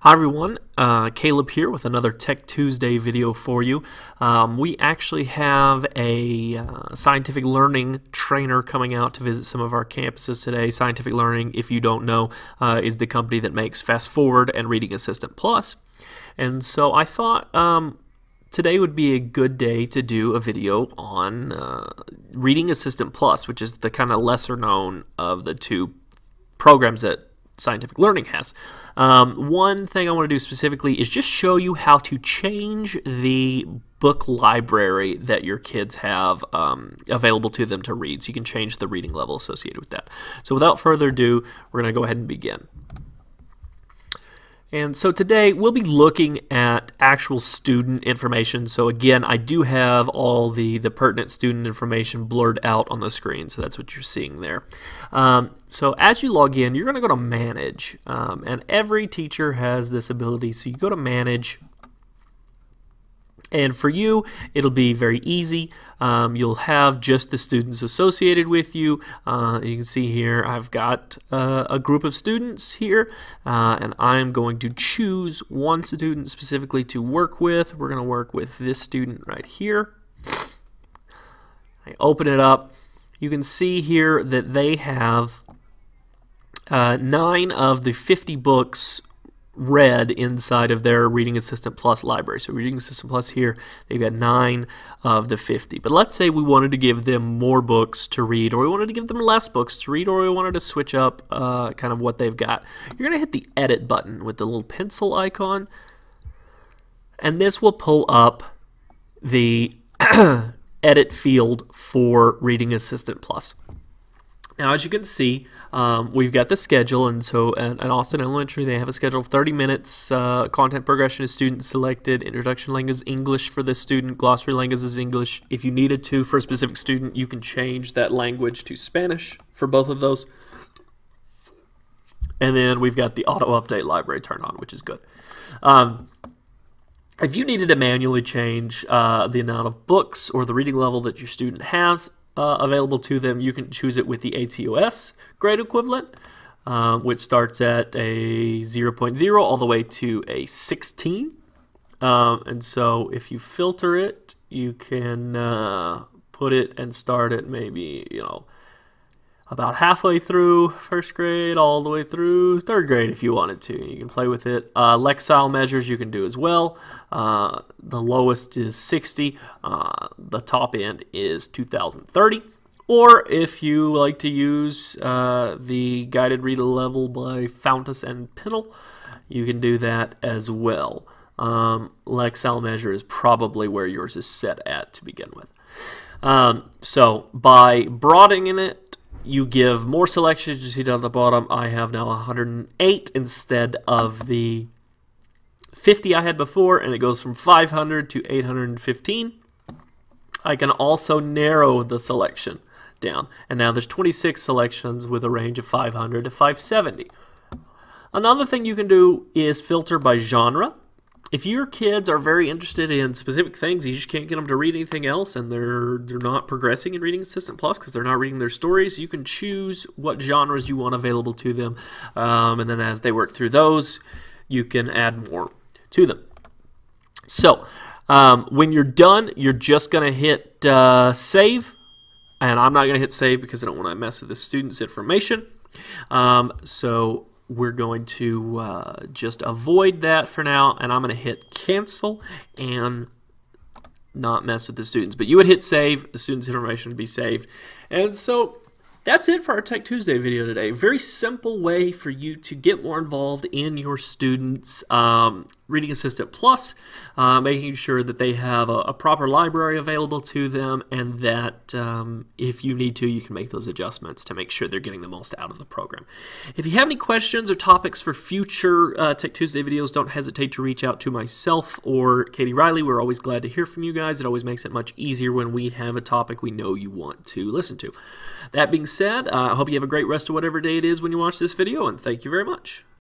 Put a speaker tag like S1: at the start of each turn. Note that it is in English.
S1: Hi everyone, Caleb here with another Tech Tuesday video for you. We actually have a scientific learning trainer coming out to visit some of our campuses today. Scientific Learning, if you don't know, is the company that makes Fast Forward and Reading Assistant Plus. And so I thought today would be a good day to do a video on Reading Assistant Plus, which is the kind of lesser known of the two programs that Scientific Learning has. One thing I want to do specifically is just show you how to change the book library that your kids have available to them to read, so you can change the reading level associated with that. So without further ado, we're going to go ahead and begin. And so today we'll be looking at actual student information. So again, I do have all the pertinent student information blurred out on the screen, so that's what you're seeing there. So as you log in, you're going to go to Manage, and every teacher has this ability. So you go to Manage, and for you, it'll be very easy. You'll have just the students associated with you. You can see here I've got a group of students here, and I'm going to choose one student specifically to work with. We're going to work with this student right here. I open it up. You can see here that they have 9 of the 50 books read inside of their Reading Assistant Plus library. So Reading Assistant Plus here, they've got 9 of the 50. But let's say we wanted to give them more books to read, or we wanted to give them less books to read, or we wanted to switch up kind of what they've got. You're going to hit the Edit button with the little pencil icon, and this will pull up the edit field for Reading Assistant Plus. Now, as you can see, we've got the schedule, and so at Austin Elementary, they have a schedule of 30 minutes. Content progression is student selected. Introduction language is English for this student. Glossary language is English. If you needed to for a specific student, you can change that language to Spanish for both of those. And then we've got the auto update library turned on, which is good. If you needed to manually change the amount of books or the reading level that your student has available to them, you can choose it with the ATOS grade equivalent, which starts at a 0.0 all the way to a 16. And so if you filter it, you can put it and start it maybe, about halfway through first grade all the way through third grade if you wanted to. You can play with it. Lexile measures you can do as well. The lowest is 60. The top end is 2030. Or if you like to use the guided reader level by Fountas and Pinnell, you can do that as well. Lexile measure is probably where yours is set at to begin with. So by broadening it, you give more selections. You see down at the bottom, I have now 108 instead of the 50 I had before, and it goes from 500 to 815. I can also narrow the selection down, and now there's 26 selections with a range of 500 to 570. Another thing you can do is filter by genre. If your kids are very interested in specific things, you just can't get them to read anything else, and they're not progressing in Reading Assistant Plus because they're not reading their stories, you can choose what genres you want available to them, and then as they work through those, you can add more to them. So when you're done, you're just going to hit save, and I'm not going to hit save because I don't want to mess with the student's information. So we're going to just avoid that for now, and I'm going to hit cancel and not mess with the students. But you would hit save, the students' information would be saved. And so that's it for our Tech Tuesday video today. Very simple way for you to get more involved in your students' Reading Assistant Plus, making sure that they have a proper library available to them, and that if you need to, you can make those adjustments to make sure they're getting the most out of the program. If you have any questions or topics for future Tech Tuesday videos, don't hesitate to reach out to myself or Katie Riley. We're always glad to hear from you guys. It always makes it much easier when we have a topic we know you want to listen to. That being said, I hope you have a great rest of whatever day it is when you watch this video, and thank you very much.